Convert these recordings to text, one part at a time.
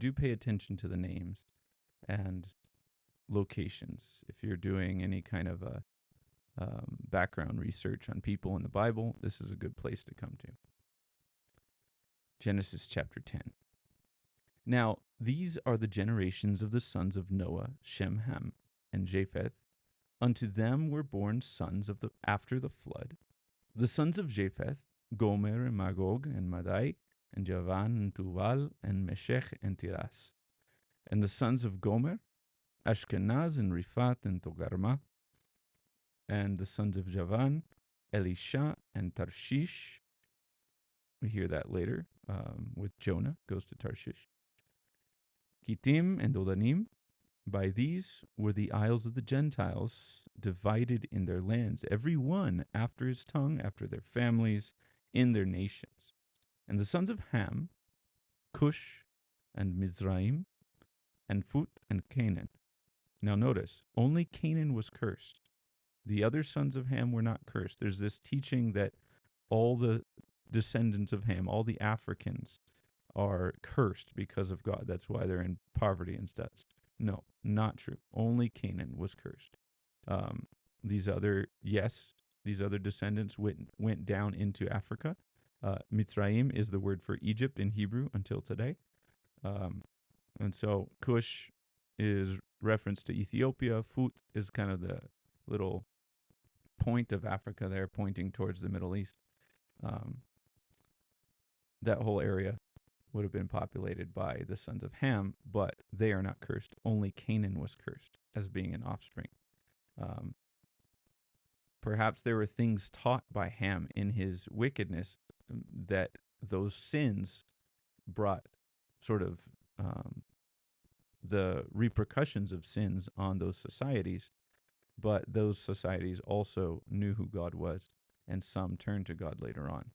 do pay attention to the names and locations. If you're doing any kind of a background research on people in the Bible, this is a good place to come to. Genesis chapter 10. Now, these are the generations of the sons of Noah, Shem, Ham, and Japheth. Unto them were born sons after the flood. The sons of Japheth, Gomer, and Magog, and Madai, and Javan, and Tubal, and Meshech, and Tiras. And the sons of Gomer, Ashkenaz, and Riphat, and Togarma. And the sons of Javan, Elisha, and Tarshish. We hear that later with Jonah, goes to Tarshish. Kittim and Dodanim. By these were the isles of the Gentiles, divided in their lands, every one after his tongue, after their families, in their nations. And the sons of Ham, Cush, and Mizraim, and Phut, and Canaan. Now notice, only Canaan was cursed. The other sons of Ham were not cursed. There's this teaching that all the descendants of Ham, all the Africans, are cursed because of God. That's why they're in poverty and stuff. No, not true. Only Canaan was cursed. These other descendants went down into Africa. Mitzrayim is the word for Egypt in Hebrew until today. And so Cush is reference to Ethiopia. Phut is kind of the little point of Africa there, pointing towards the Middle East. That whole area would have been populated by the sons of Ham, but they are not cursed. Only Canaan was cursed as being an offspring. Perhaps there were things taught by Ham in his wickedness that those sins brought sort of the repercussions of sins on those societies, but those societies also knew who God was, and some turned to God later on.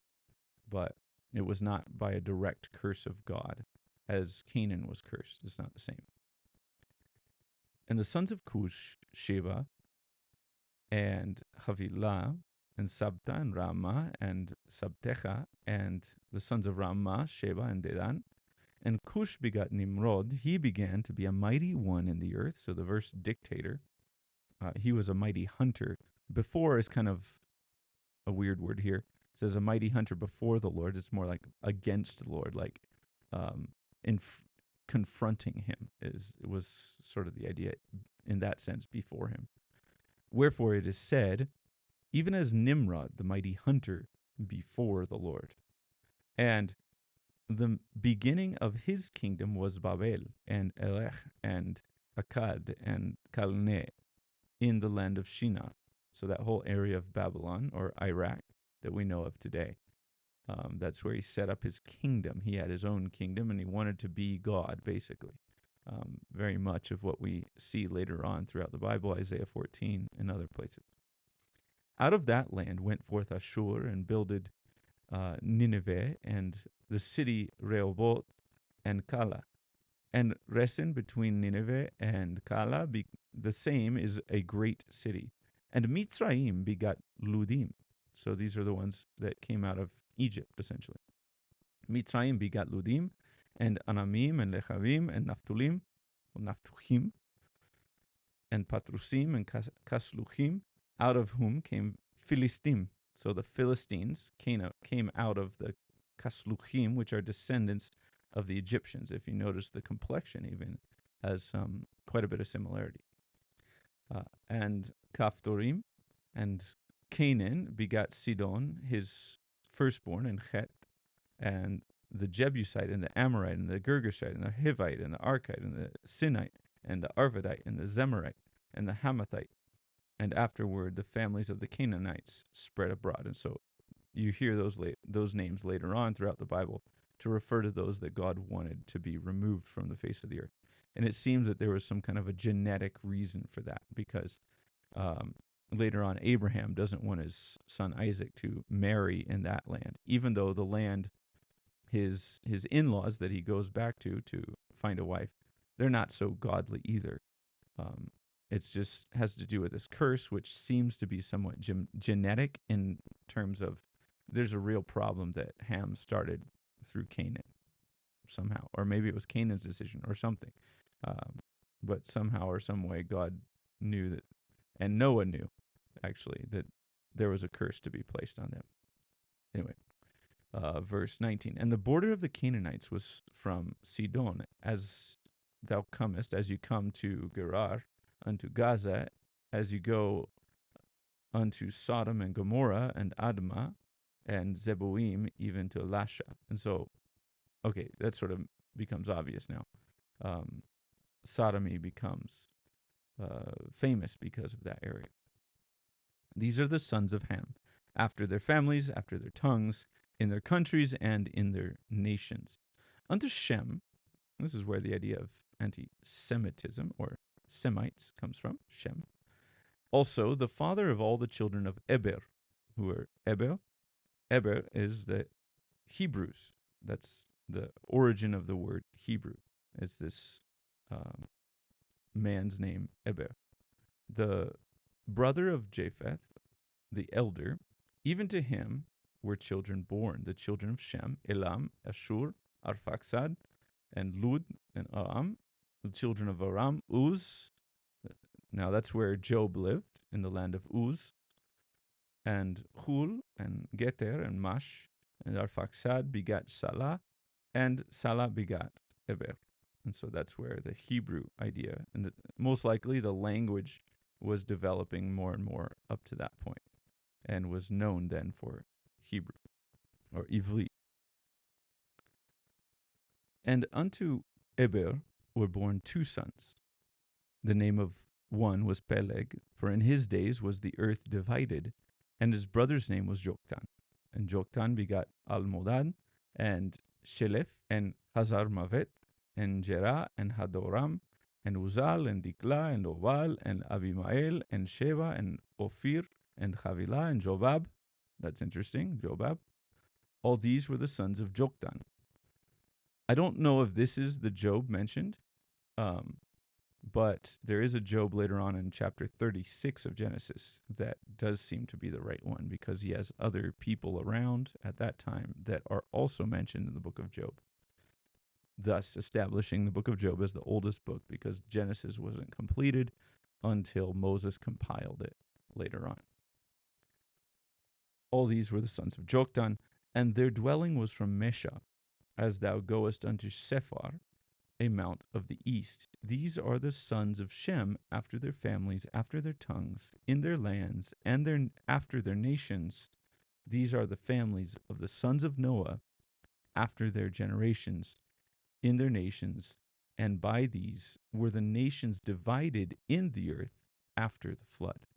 But it was not by a direct curse of God, as Canaan was cursed. It's not the same. And the sons of Cush, Sheba, and Havilah, and Sabta, and Ramah, and Sabtecha, and the sons of Ramah, Sheba, and Dedan. And Cush begot Nimrod. He began to be a mighty one in the earth. So the verse dictator, he was a mighty hunter. Before is kind of a weird word here. It says a mighty hunter before the Lord. It's more like against the Lord, like confronting him was sort of the idea in that sense before him. Wherefore it is said, even as Nimrod, the mighty hunter before the Lord. And the beginning of his kingdom was Babel and Erech and Akkad and Calneh in the land of Shinar. So that whole area of Babylon or Iraq that we know of today. That's where he set up his kingdom. He had his own kingdom and he wanted to be God, basically. Very much of what we see later on throughout the Bible, Isaiah 14 and other places. Out of that land went forth Ashur and builded Nineveh and the city Rehoboth and Kala. And Resen between Nineveh and Kala, the same is a great city. And Mitzrayim begot Ludim. So these are the ones that came out of Egypt, essentially. Mitzrayim begot Ludim, and Anamim, and Lechavim, and Naphthulim, or Naphtuhim, and Patrusim, and Kasluchim, out of whom came Philistim. So the Philistines came out of the Kasluchim, which are descendants of the Egyptians. If you notice, the complexion even has quite a bit of similarity. And Kaphtorim, and Canaan begot Sidon, his firstborn, and Chet, and the Jebusite, and the Amorite, and the Girgashite, and the Hivite, and the Archite, and the Sinite, and the Arvadite, and the Zemarite, and the Hamathite. And afterward, the families of the Canaanites spread abroad. And so you hear those names later on throughout the Bible to refer to those that God wanted to be removed from the face of the earth. And it seems that there was some kind of a genetic reason for that, because later on, Abraham doesn't want his son Isaac to marry in that land, even though the land, his in-laws that he goes back to find a wife, they're not so godly either. It's just has to do with this curse, which seems to be somewhat genetic in terms of there's a real problem that Ham started through Canaan. somehow, or maybe it was Canaan's decision or something. But somehow or some way, God knew that, and Noah knew actually that there was a curse to be placed on them. Anyway, verse 19. And the border of the Canaanites was from Sidon, as thou comest, as you come to Gerar, unto Gaza, as you go unto Sodom and Gomorrah and Admah and Zeboim, even to Lasha. And so, okay, that sort of becomes obvious now. Sodomy becomes famous because of that area. These are the sons of Ham, after their families, after their tongues, in their countries, and in their nations. Unto Shem, this is where the idea of anti-Semitism or Semites comes from, Shem. Also, the father of all the children of Eber, who are Eber. Eber is the Hebrews. That's the origin of the word Hebrew. It's this man's name, Eber. The brother of Japheth, the elder, even to him were children born, the children of Shem, Elam, Ashur, Arphaxad, and Lud, and Aram, the children of Aram, Uz. Now that's where Job lived, in the land of Uz, and Hul, and Geter, and Mash, and Arphaxad begat Salah, and Salah begat Eber. And so that's where the Hebrew idea, and most likely the language was developing more and more up to that point, and was known then for Hebrew, or Ivri. And unto Eber were born two sons. The name of one was Peleg, for in his days was the earth divided, and his brother's name was Joktan. And Joktan begat Almodad, and Shelef, and Hazarmavet, and Jerah, and Hadoram, and Uzal, and Dikla, and Obal, and Abimael, and Sheba, and Ophir, and Havilah, and Jobab. That's interesting, Jobab. All these were the sons of Joktan. I don't know if this is the Job mentioned, but there is a Job later on in chapter 36 of Genesis that does seem to be the right one, because he has other people around at that time that are also mentioned in the book of Job, thus establishing the book of Job as the oldest book, because Genesis wasn't completed until Moses compiled it later on. All these were the sons of Joktan, and their dwelling was from Mesha, as thou goest unto Sephar, a mount of the east. These are the sons of Shem after their families, after their tongues, in their lands, and after their nations. These are the families of the sons of Noah after their generations, in their nations, and by these were the nations divided in the earth after the flood.